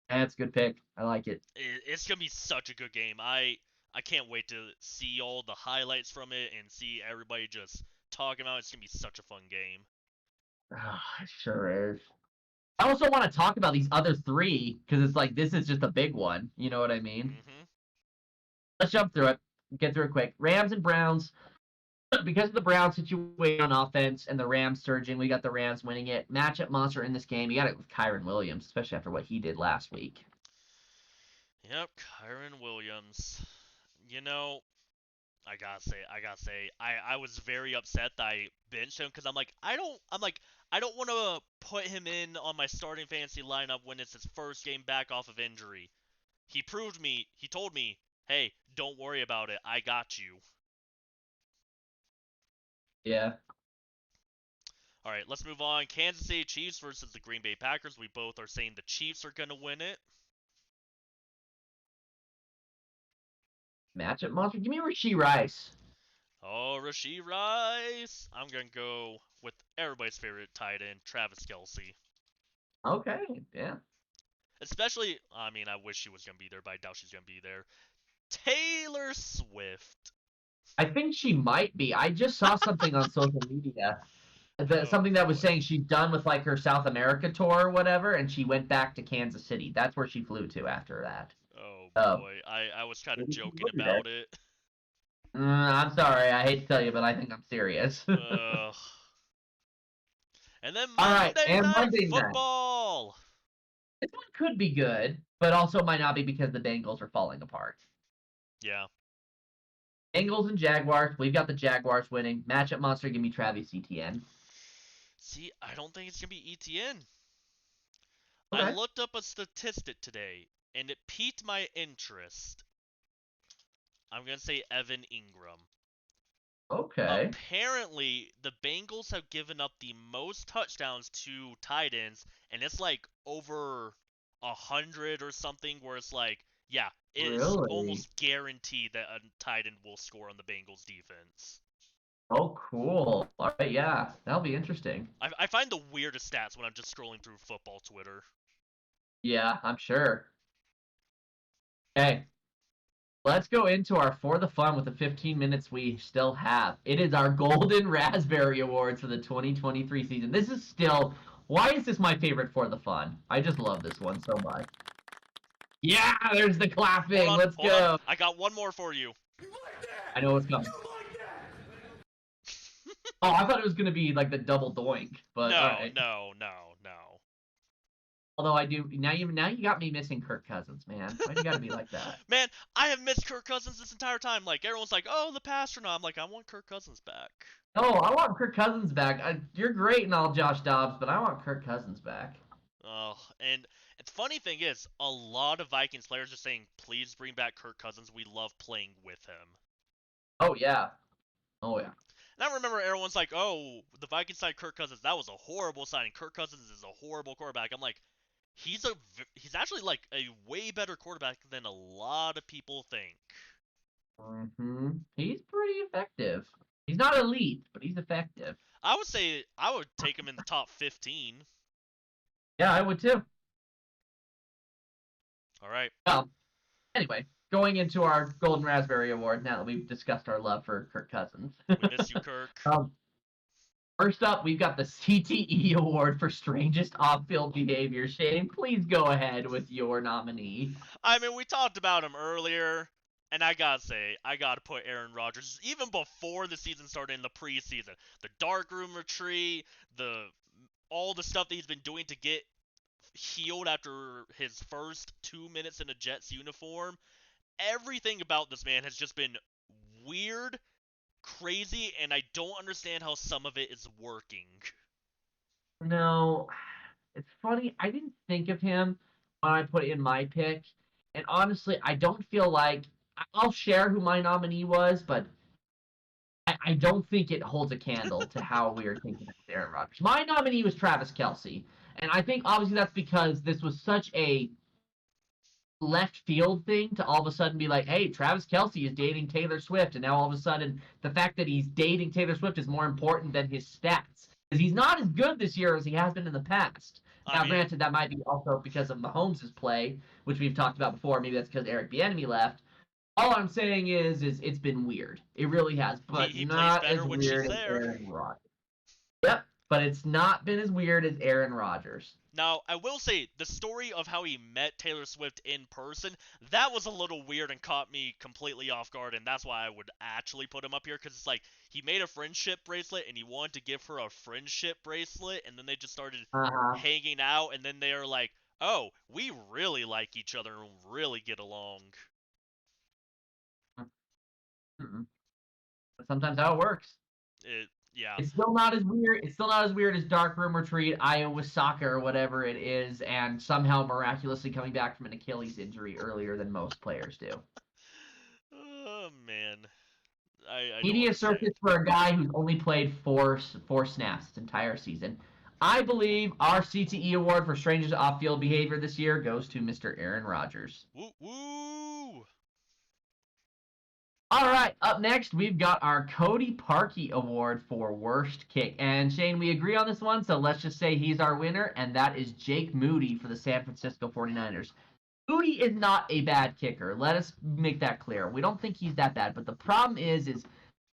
That's a good pick. I like it. It's gonna be such a good game. I can't wait to see all the highlights from it and see everybody just talking about it. It's gonna be such a fun game. It sure is. I also want to talk about these other three because it's like this is just a big one. You know what I mean? Let's jump through it. Get through it quick. Rams and Browns. because of the Browns situation on offense and the Rams surging, we got the Rams winning it. Matchup monster in this game. You got it with Kyron Williams, especially after what he did last week. Yep, Kyron Williams. You know, I gotta say, I was very upset that I benched him because I don't want to put him in on my starting fantasy lineup when it's his first game back off of injury. He told me, hey, don't worry about it, I got you. Yeah. All right, let's move on. Kansas City Chiefs versus the Green Bay Packers. We both are saying the Chiefs are gonna win it. Matchup monster. Give me Rashee Rice. Oh, Rashee Rice. I'm gonna go with everybody's favorite tight end, Travis Kelce. Okay. Yeah. Especially, I mean, I wish she was gonna be there, but I doubt she's gonna be there. Taylor Swift. I think she might be. I just saw something on social media. Something that was boy. saying she's done with like her South America tour or whatever, and she went back to Kansas City. That's where she flew to after that. Oh Oh, boy, I was kind of maybe she joking will be there. about it. I'm sorry. I hate to tell you, but I think I'm serious. Ugh. And then All right, Monday and Night Monday night. Football. This one could be good, but also might not be because the Bengals are falling apart. Yeah. Bengals and Jaguars. We've got the Jaguars winning. Matchup monster. Give me Travis Etienne. See, I don't think it's gonna be ETN. I Okay. looked up a statistic today, and it piqued my interest. I'm gonna say Evan Ingram. Okay. Apparently, the Bengals have given up the most touchdowns to tight ends, and it's like over 100 or something. Where it's like, yeah, it's Really? almost guaranteed that a tight end will score on the Bengals defense. Oh, cool. All right. Yeah, that'll be interesting. I find the weirdest stats when I'm just scrolling through football Twitter. Yeah, I'm sure. Okay. Let's go into our For the Fun with the 15 minutes we still have. It is our Golden Raspberry Awards for the 2023 season. This is still, why is this my favorite For the Fun? I just love this one so much. Yeah, there's the clapping. Let's Hold on. go. I got one more for you. I know what's coming. Oh, I thought it was going to be like the double doink, but all No, right. no. Although I do, now you got me missing Kirk Cousins, man. Why you got to be like that? Man, I have missed Kirk Cousins this entire time. Like, everyone's like, oh, the Pastronaut. I'm like, I want Kirk Cousins back. Oh, I want Kirk Cousins back. You're great and all, Josh Dobbs, but I want Kirk Cousins back. Oh, and the funny thing is, a lot of Vikings players are saying, please bring back Kirk Cousins. We love playing with him. Oh yeah. Oh yeah. And I remember everyone's like, oh, the Vikings signed Kirk Cousins. That was a horrible signing. Kirk Cousins is a horrible quarterback. I'm like, he's actually like a way better quarterback than a lot of people think. He's pretty effective. He's not elite, but he's effective. I would say I would take him in the top 15. Yeah, I would too. All right. Well, anyway, going into our Golden Raspberry Award now that we've discussed our love for Kirk Cousins. We miss you, Kirk. First up, we've got the CTE Award for Strangest Off-Field Behavior. Shane, please go ahead with your nominee. I mean, we talked about him earlier, and I gotta say, I gotta put Aaron Rodgers even before the season started in the preseason. The darkroom retreat, all the stuff that he's been doing to get healed after his first 2 minutes in a Jets uniform. Everything about this man has just been weird, crazy, and I don't understand how some of it is working. No, it's funny. I didn't think of him when I put in my pick. And honestly, I don't feel like I'll share who my nominee was, but I don't think it holds a candle to how we are thinking of Aaron Rodgers. My nominee was Travis Kelce. And I think obviously that's because this was such a left field thing to all of a sudden be like, hey, Travis Kelce is dating Taylor Swift. And now all of a sudden, the fact that he's dating Taylor Swift is more important than his stats. Because he's not as good this year as he has been in the past. Now, granted, that might be also because of Mahomes' play, which we've talked about before. Maybe that's because Eric Bieniemy left. All I'm saying is it's been weird. It really has, but he plays not better as when weird she's as there. Aaron Rodgers. Yep, but it's not been as weird as Aaron Rodgers. Now, I will say, the story of how he met Taylor Swift in person, that was a little weird and caught me completely off guard, and that's why I would actually put him up here, because it's like, he made a friendship bracelet, and he wanted to give her a friendship bracelet, and then they just started Uh-huh. hanging out, and then they're like, oh, we really like each other and really get along. Mm-mm. That's sometimes how it works. Yeah. It's still not as weird. It's still not as weird as Dark Room Retreat, Iowa Soccer, or whatever it is, and somehow miraculously coming back from an Achilles injury earlier than most players do. Oh, man. I don't know Media what to say. circus for a guy who's only played four snaps this entire season. I believe our CTE award for strangest off-field behavior this year goes to Mr. Aaron Rodgers. Woo woo! All right, up next, we've got our Cody Parkey Award for worst kick. And Shane, we agree on this one, so let's just say he's our winner, and that is Jake Moody for the San Francisco 49ers. Moody is not a bad kicker. Let us make that clear. We don't think he's that bad, but the problem is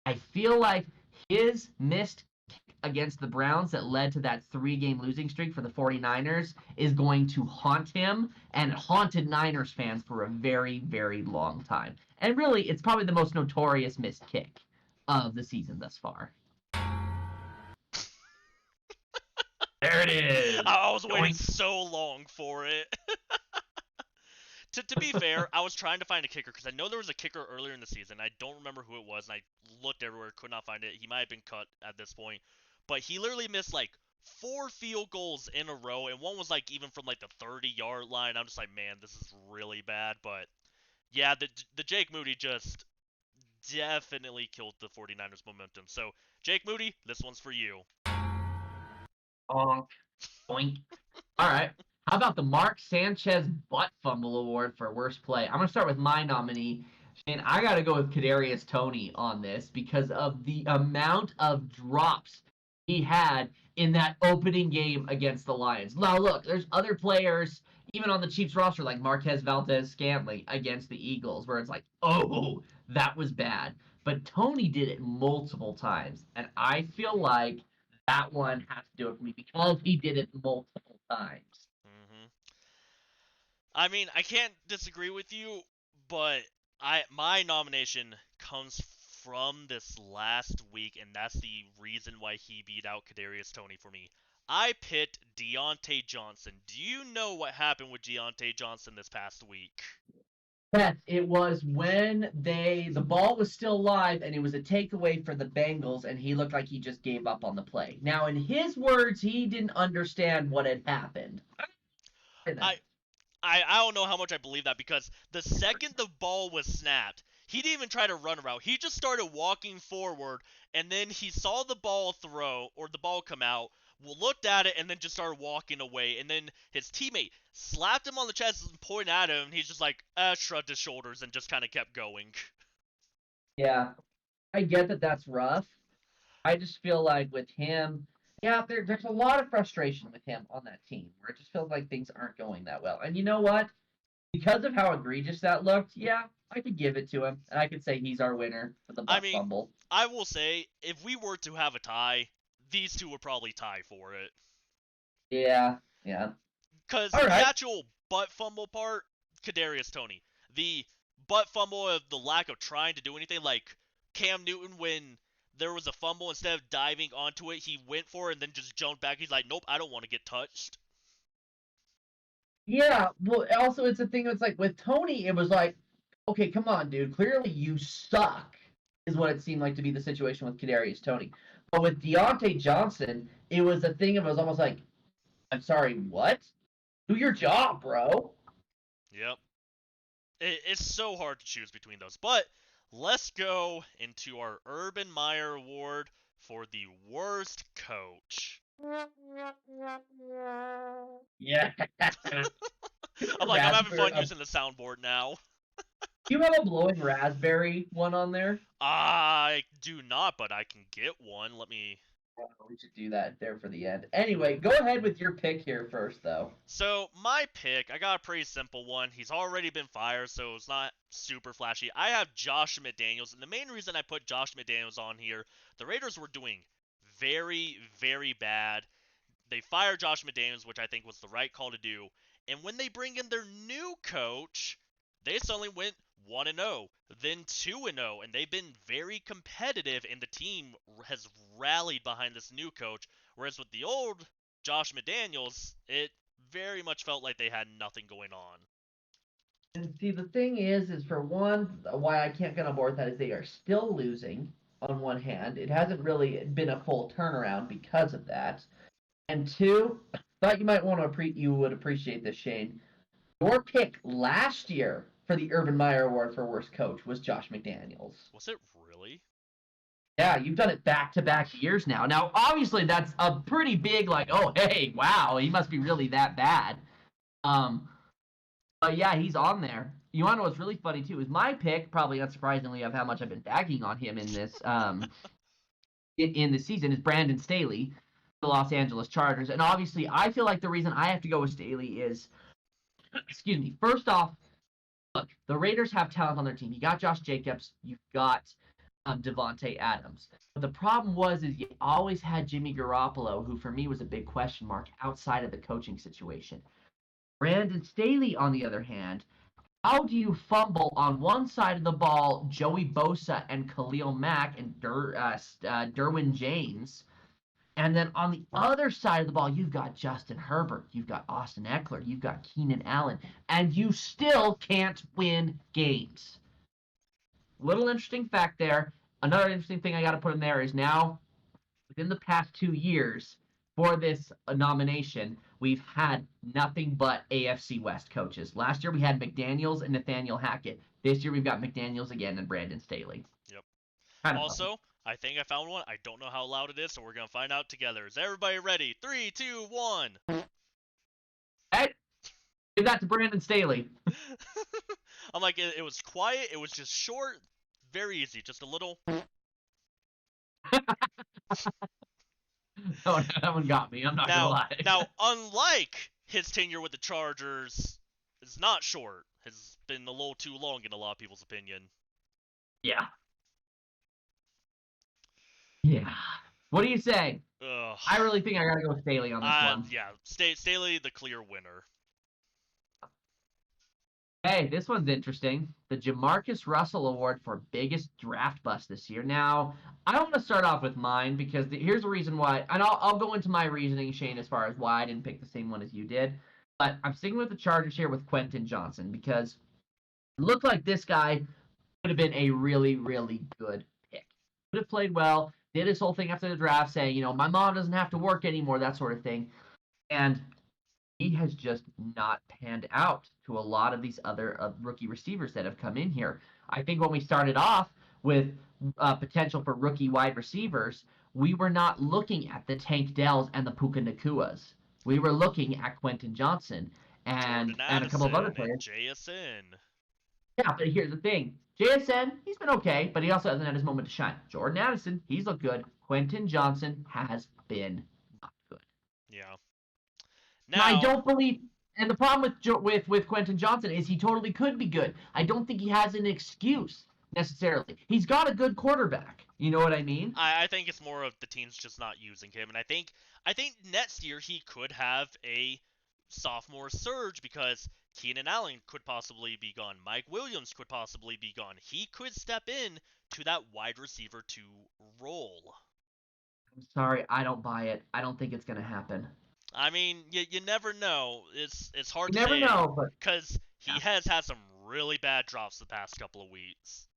I feel like his missed kick against the Browns that led to that 3-game losing streak for the 49ers is going to haunt him and haunted Niners fans for a very, very long time. And really, it's probably the most notorious missed kick of the season thus far. There it is. I was waiting Doink. so long for it. To be fair, I was trying to find a kicker because I know there was a kicker earlier in the season. I don't remember who it was, and I looked everywhere, could not find it. He might have been cut at this point. But he literally missed like 4 field goals in a row, and one was like even from like the 30-yard line. I'm just like, man, this is really bad. But yeah, the Jake Moody just definitely killed the 49ers momentum. So, Jake Moody, this one's for you. Honk. Boink. All right. How about the Mark Sanchez butt fumble award for worst play? I'm gonna start with my nominee, and I gotta go with Kadarius Toney on this because of the amount of drops he had in that opening game against the Lions. Now look, there's other players even on the Chiefs roster like Marquez Valdez-Scantling against the Eagles where it's like, oh, that was bad. But Toney did it multiple times, and I feel like that one has to do it for me because he did it multiple times. I mean, I can't disagree with you, but my nomination comes from this last week, and that's the reason why he beat out Kadarius Toney for me. I picked Deontay Johnson. Do you know what happened with Deontay Johnson this past week? Yes, it was when the ball was still live and it was a takeaway for the Bengals and he looked like he just gave up on the play. Now, in his words, he didn't understand what had happened. I don't know how much I believe that because the second the ball was snapped, he didn't even try to run a route. He just started walking forward, and then he saw the ball throw or the ball come out, looked at it, and then just started walking away. And then his teammate slapped him on the chest and pointed at him, and he's just like, shrugged his shoulders and just kind of kept going. Yeah, I get that that's rough. I just feel like with him, yeah, there's a lot of frustration with him on that team where it just feels like things aren't going that well. And you know what? Because of how egregious that looked, yeah, I could give it to him, and I could say he's our winner for the butt fumble. I will say, if we were to have a tie, these two would probably tie for it. Yeah. Because the actual butt fumble part, Kadarius Toney. The butt fumble of the lack of trying to do anything, like Cam Newton when there was a fumble, instead of diving onto it, he went for it and then just jumped back. He's like, nope, I don't want to get touched. Yeah, well, also it's a thing that's like with Toney, it was like, okay, come on, dude. Clearly you suck, is what it seemed like to be the situation with Kadarius Toney. But with Deontay Johnson, it was a thing of it was almost like, I'm sorry, what? Do your job, bro. Yep. It's so hard to choose between those. But let's go into our Urban Meyer Award for the worst coach. Yeah. I'm having fun using the soundboard now. Do you have a blowing raspberry one on there? I do not, but I can get one. Let me... We should do that there for the end. Anyway, go ahead with your pick here first, though. So, my pick, I got a pretty simple one. He's already been fired, so it's not super flashy. I have Josh McDaniels, and the main reason I put Josh McDaniels on here, the Raiders were doing very, very bad. They fired Josh McDaniels, which I think was the right call to do. And when they bring in their new coach, they suddenly went 1-0, then 2-0, and they've been very competitive, and the team has rallied behind this new coach. Whereas with the old Josh McDaniels, it very much felt like they had nothing going on. And see, the thing is for one, why I can't get on board with that is they are still losing on one hand. It hasn't really been a full turnaround because of that. And two, thought you might want to you would appreciate this, Shane. Your pick last year for the Urban Meyer Award for worst coach was Josh McDaniels. Was it really? Yeah, you've done it back-to-back years now. Now, obviously, that's a pretty big, like, oh, hey, wow, he must be really that bad. But yeah, he's on there. You want to know what's really funny too is my pick, probably unsurprisingly, of how much I've been bagging on him in this in the season is Brandon Staley, the Los Angeles Chargers, and obviously, I feel like the reason I have to go with Staley is, excuse me, first off, look, the Raiders have talent on their team. You got Josh Jacobs, you've got Devontae Adams. But the problem is you always had Jimmy Garoppolo, who for me was a big question mark outside of the coaching situation. Brandon Staley, on the other hand, how do you fumble on one side of the ball Joey Bosa and Khalil Mack and Derwin James, and then on the other side of the ball you've got Justin Herbert, you've got Austin Eckler, you've got Keenan Allen, and you still can't win games. Little interesting fact there. Another interesting thing I got to put in there is now, within the past 2 years, for this nomination, we've had nothing but AFC West coaches. Last year we had McDaniels and Nathaniel Hackett. This year we've got McDaniels again and Brandon Staley. Yep. Kind of Also, funny. I think I found one. I don't know how loud it is, so we're gonna find out together. Is everybody ready? 3, 2, 1. Hey, give that to Brandon Staley. I'm like, it was quiet. It was just short, very easy, just a little. Oh, that one got me. I'm not gonna lie. Now, unlike his tenure with the Chargers, it's not short. Has been a little too long in a lot of people's opinion. Yeah. Yeah. What do you say? Ugh. I really think I gotta go with Staley on this one. Yeah, Staley the clear winner. Hey, this one's interesting. The Jamarcus Russell Award for biggest draft bust this year. Now, I want to start off with mine because here's the reason why, and I'll go into my reasoning, Shane, as far as why I didn't pick the same one as you did. But I'm sticking with the Chargers here with Quentin Johnson because it looked like this guy would have been a really, really good pick. Would have played well, did his whole thing after the draft saying, my mom doesn't have to work anymore, that sort of thing. And he has just not panned out to a lot of these other rookie receivers that have come in here. I think when we started off with potential for rookie wide receivers, we were not looking at the Tank Dells and the Puka Nakuas. We were looking at Quentin Johnson and a couple of other players. And JSN. Yeah, but here's the thing. JSN, he's been okay, but he also hasn't had his moment to shine. Jordan Addison, he's looked good. Quentin Johnson has been not good. Yeah. Now, I don't believe, and the problem with Quentin Johnson is he totally could be good. I don't think he has an excuse necessarily. He's got a good quarterback. You know what I mean? I think it's more of the team's just not using him, and I think next year he could have a sophomore surge because Keenan Allen could possibly be gone. Mike Williams could possibly be gone. He could step in to that wide receiver 2 role. I'm sorry, I don't buy it. I don't think it's going to happen. I mean, you never know. It's hard to say. You never know, but because he has had some really bad drops the past couple of weeks.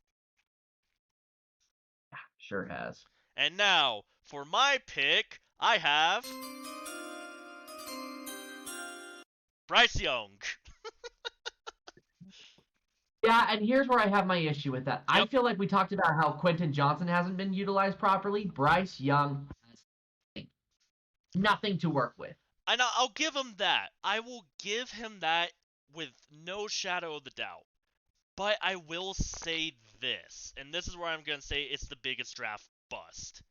Yeah, sure has. And now, for my pick, I have Bryce Young. Yeah, and here's where I have my issue with that. Yep. I feel like we talked about how Quentin Johnson hasn't been utilized properly. Bryce Young has nothing to work with. And I'll give him that. I will give him that with no shadow of the doubt. But I will say this, and this is where I'm going to say it's the biggest draft bust.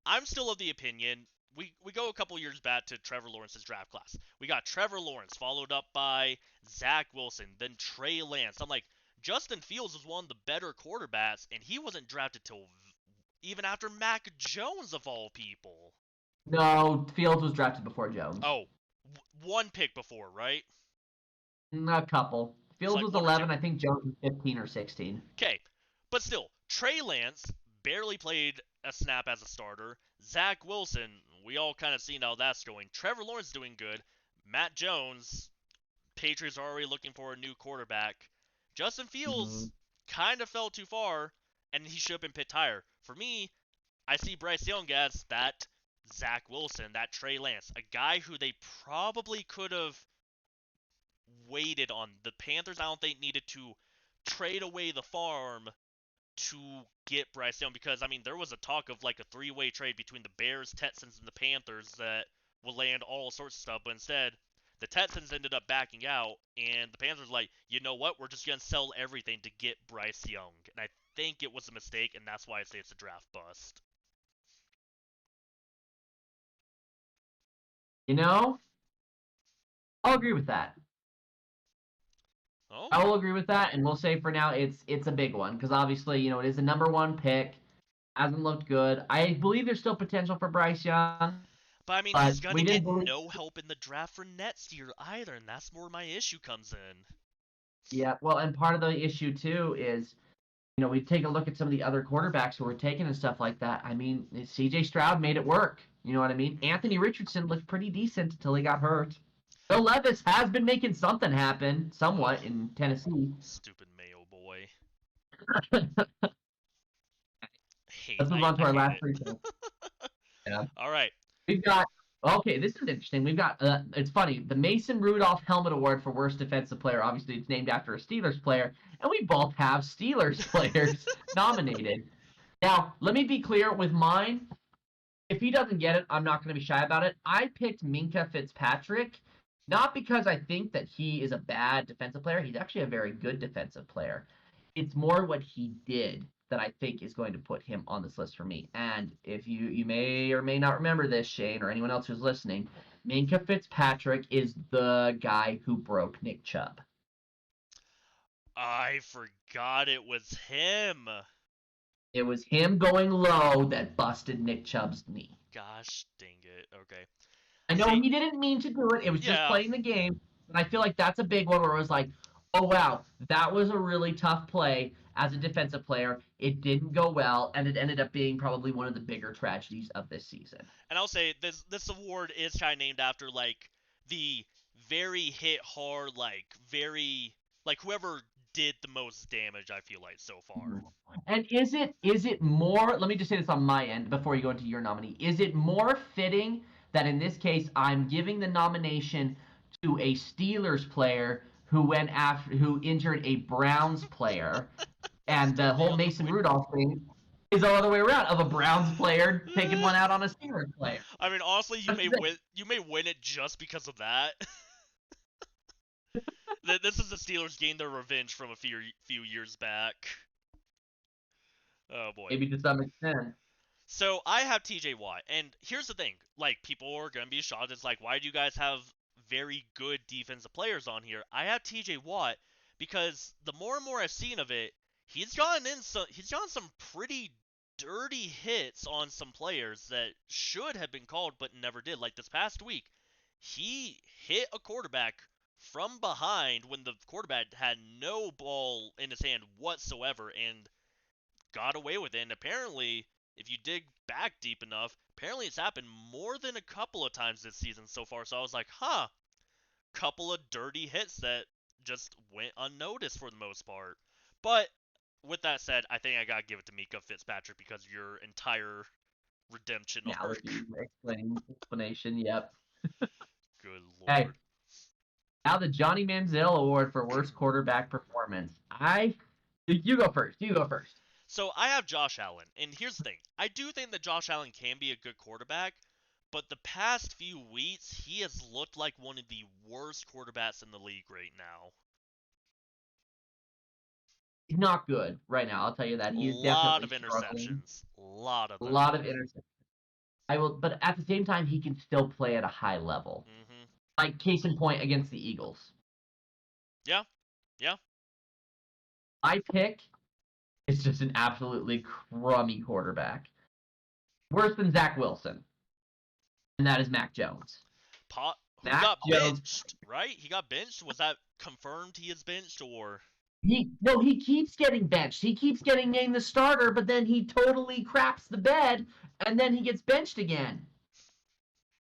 I'm still of the opinion, we go a couple years back to Trevor Lawrence's draft class. We got Trevor Lawrence, followed up by Zach Wilson, then Trey Lance. I'm like, Justin Fields was one of the better quarterbacks, and he wasn't drafted till even after Mac Jones of all people. No, Fields was drafted before Jones. Oh, one pick before, right? A couple. It's Fields like was one or 11. two. I think Jones was 15 or 16. Okay, but still, Trey Lance barely played a snap as a starter. Zach Wilson, we all kind of seen how that's going. Trevor Lawrence doing good. Matt Jones, Patriots are already looking for a new quarterback. Justin Mm-hmm. Fields kind of fell too far, and he should have been picked higher. For me, I see Bryce Young as that Zach Wilson, that Trey Lance, a guy who they probably could have waited on. The Panthers, I don't think, needed to trade away the farm to get Bryce Young because, I mean, there was a talk of like a three-way trade between the Bears, Texans, and the Panthers that would land all sorts of stuff, but instead, the Texans ended up backing out, and the Panthers like, you know what, we're just going to sell everything to get Bryce Young. And I think it was a mistake, and that's why I say it's a draft bust. You know, I'll agree with that. Oh, I will agree with that, and we'll say for now it's a big one because obviously it is a number one pick. Hasn't looked good. I believe there's still potential for Bryce Young, but I mean, but he's going we to didn't get believe. no help in the draft for next year either, and that's where my issue comes in. Yeah, well, and part of the issue too is we take a look at some of the other quarterbacks who were taken and stuff like that. I mean, C.J. Stroud made it work. You know what I mean? Anthony Richardson looked pretty decent until he got hurt. Bill Levis has been making something happen somewhat Ugh, in Tennessee. stupid Mayo boy. Let's move on to I our hate last it. three picks. Yeah. All right. We've got okay. This is interesting. We've got it's funny. The Mason Rudolph Helmet Award for worst defensive player. Obviously, it's named after a Steelers player, and we both have Steelers players nominated. Now, let me be clear with mine. If he doesn't get it, I'm not going to be shy about it. I picked Minkah Fitzpatrick, not because I think that he is a bad defensive player. He's actually a very good defensive player. It's more what he did that I think is going to put him on this list for me. And if you may or may not remember this, Shane, or anyone else who's listening, Minkah Fitzpatrick is the guy who broke Nick Chubb. I forgot it was him. It was him going low that busted Nick Chubb's knee. Gosh dang it. Okay. I know See, he didn't mean to do it. It was just yeah. playing the game. And I feel like that's a big one where it was like, oh, wow, that was a really tough play as a defensive player. It didn't go well, and it ended up being probably one of the bigger tragedies of this season. And I'll say this award is kind of named after like the very hit hard, like very like whoever did the most damage. I feel like so far. And is it more, let me just say this on my end before you go into your nominee. Is it more fitting that in this case I'm giving the nomination to a Steelers player who injured a Browns player, and the whole Mason Rudolph thing is the other way around of a Browns player taking one out on a Steelers player. I mean, honestly, you may win. You may win it just because of that. This is the Steelers gained their revenge from a few years back. Oh boy. Maybe to some extent. So I have TJ Watt, and here's the thing: like people are gonna be shocked. It's like, why do you guys have very good defensive players on here? I have TJ Watt because the more and more I've seen of it, he's gotten some pretty dirty hits on some players that should have been called but never did. Like this past week, he hit a quarterback from behind when the quarterback had no ball in his hand whatsoever and got away with it. And apparently, if you dig back deep enough, apparently it's happened more than a couple of times this season so far. So I was like, huh, couple of dirty hits that just went unnoticed for the most part. But with that said, I think I gotta give it to Minkah Fitzpatrick because of your entire redemption Now arc. that you explanation, yep. Good Hey, lord. now the Johnny Manziel Award for worst quarterback performance. You go first. You go first. So I have Josh Allen, and here's the thing: I do think that Josh Allen can be a good quarterback, but the past few weeks he has looked like one of the worst quarterbacks in the league right now. He's not good right now. I'll tell you that. A He is lot definitely of struggling. interceptions, a lot of A them. lot of interceptions. But at the same time, he can still play at a high level. Mhm. Like case in point against the Eagles. Yeah. Yeah. My pick is just an absolutely crummy quarterback. Worse than Zach Wilson. And that is Mac Jones. Who Mac got Jones. benched, right? He got benched? Was that confirmed he is benched, or? He keeps getting benched. He keeps getting named the starter, but then he totally craps the bed, and then he gets benched again.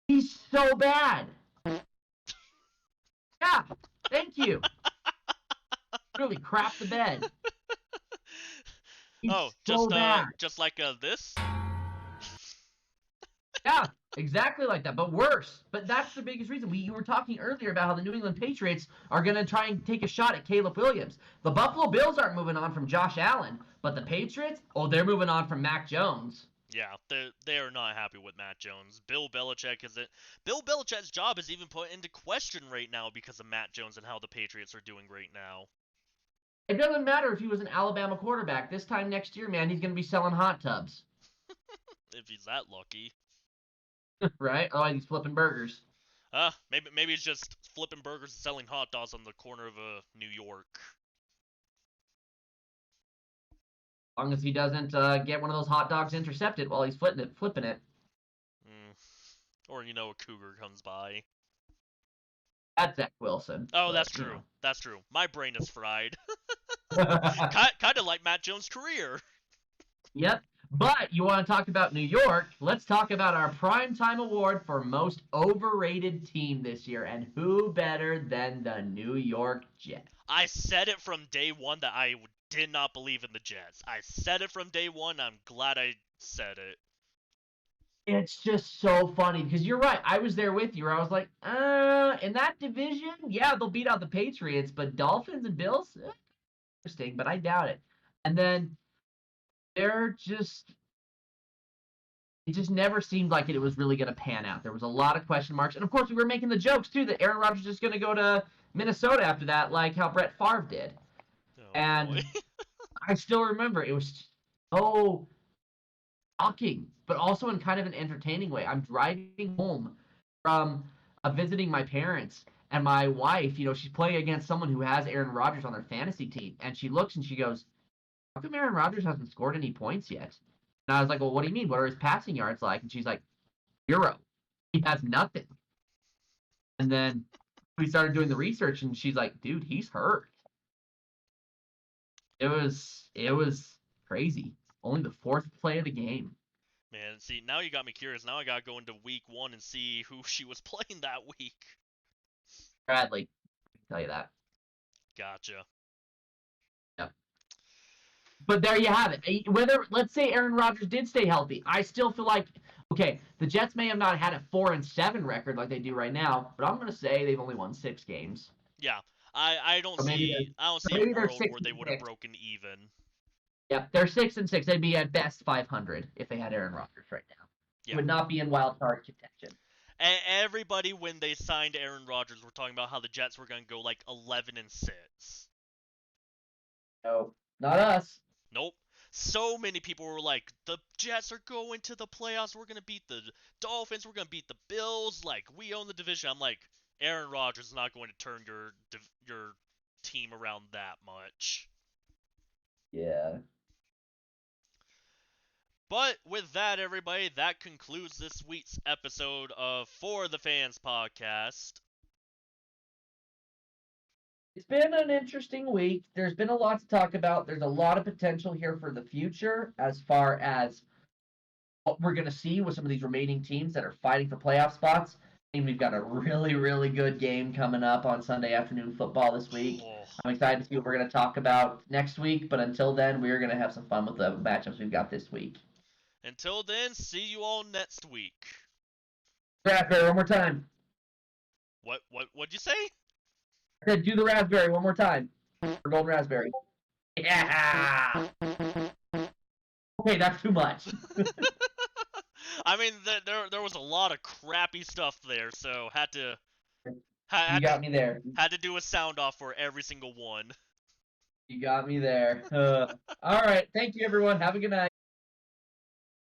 He's so bad. Yeah, thank you. Really crap the bed. He's so bad. Just like this? Yeah, exactly like that, but worse. But that's the biggest reason. You were talking earlier about how the New England Patriots are going to try and take a shot at Caleb Williams. The Buffalo Bills aren't moving on from Josh Allen, but the Patriots, they're moving on from Mac Jones. Yeah, they are not happy with Matt Jones. Bill Belichick's job is even put into question right now because of Matt Jones and how the Patriots are doing right now. It doesn't matter if he was an Alabama quarterback. This time next year, man, he's going to be selling hot tubs. If he's that lucky. Right? Oh, he's flipping burgers. Maybe it's just flipping burgers and selling hot dogs on the corner of New York. As long as he doesn't get one of those hot dogs intercepted while he's flipping it. Or, a cougar comes by. That's Zach Wilson. Oh, that's true. That's true. My brain is fried. Kind of like Matt Jones' career. Yep. But you want to talk about New York? Let's talk about our primetime award for most overrated team this year. And who better than the New York Jets? I said it from day one that I did not believe in the Jets. I said it from day one. I'm glad I said it. It's just so funny because you're right. I was there with you where I was like, in that division, yeah, they'll beat out the Patriots, but Dolphins and Bills, interesting, but I doubt it. And then it just never seemed like it was really going to pan out. There was a lot of question marks. And, of course, we were making the jokes, too, that Aaron Rodgers is going to go to Minnesota after that, like how Brett Favre did. Oh, and I still remember it was so shocking, but also in kind of an entertaining way. I'm driving home from visiting my parents, and my wife, she's playing against someone who has Aaron Rodgers on their fantasy team, and she looks and she goes, how come Aaron Rodgers hasn't scored any points yet? And I was like, well, what do you mean? What are his passing yards like? And she's like, 0. He has nothing. And then we started doing the research, and she's like, dude, he's hurt. It was crazy. Only the 4th play of the game. Man, see, now you got me curious. Now I gotta go into week 1 and see who she was playing that week. Bradley, I can tell you that. Gotcha. But there you have it. Let's say Aaron Rodgers did stay healthy, I still feel like, okay, the Jets may have not had a 4-7 record like they do right now, but I'm gonna say they've only won 6 games. Yeah, I don't see a world where they would have broken even. Yeah, they're 6-6. They'd be at best 500 if they had Aaron Rodgers right now. Yeah. Would not be in wild card contention. Everybody, when they signed Aaron Rodgers, were talking about how the Jets were gonna go like 11-6. No, not us. Nope. So many people were like, the Jets are going to the playoffs. We're going to beat the Dolphins. We're going to beat the Bills. Like, we own the division. I'm like, Aaron Rodgers is not going to turn your team around that much. Yeah. But with that, everybody, that concludes this week's episode of For the Fans podcast. It's been an interesting week. There's been a lot to talk about. There's a lot of potential here for the future as far as what we're going to see with some of these remaining teams that are fighting for playoff spots. And we've got a really, really good game coming up on Sunday afternoon football this week. I'm excited to see what we're going to talk about next week. But until then, we're going to have some fun with the matchups we've got this week. Until then, see you all next week. Raspberry, one more time. What'd you say? I said do the raspberry one more time. For golden raspberry. Yeah! Okay, that's too much. I mean, there was a lot of crappy stuff there, so had to me there. Had to do a sound off for every single one. You got me there. All right, thank you everyone. Have a good night.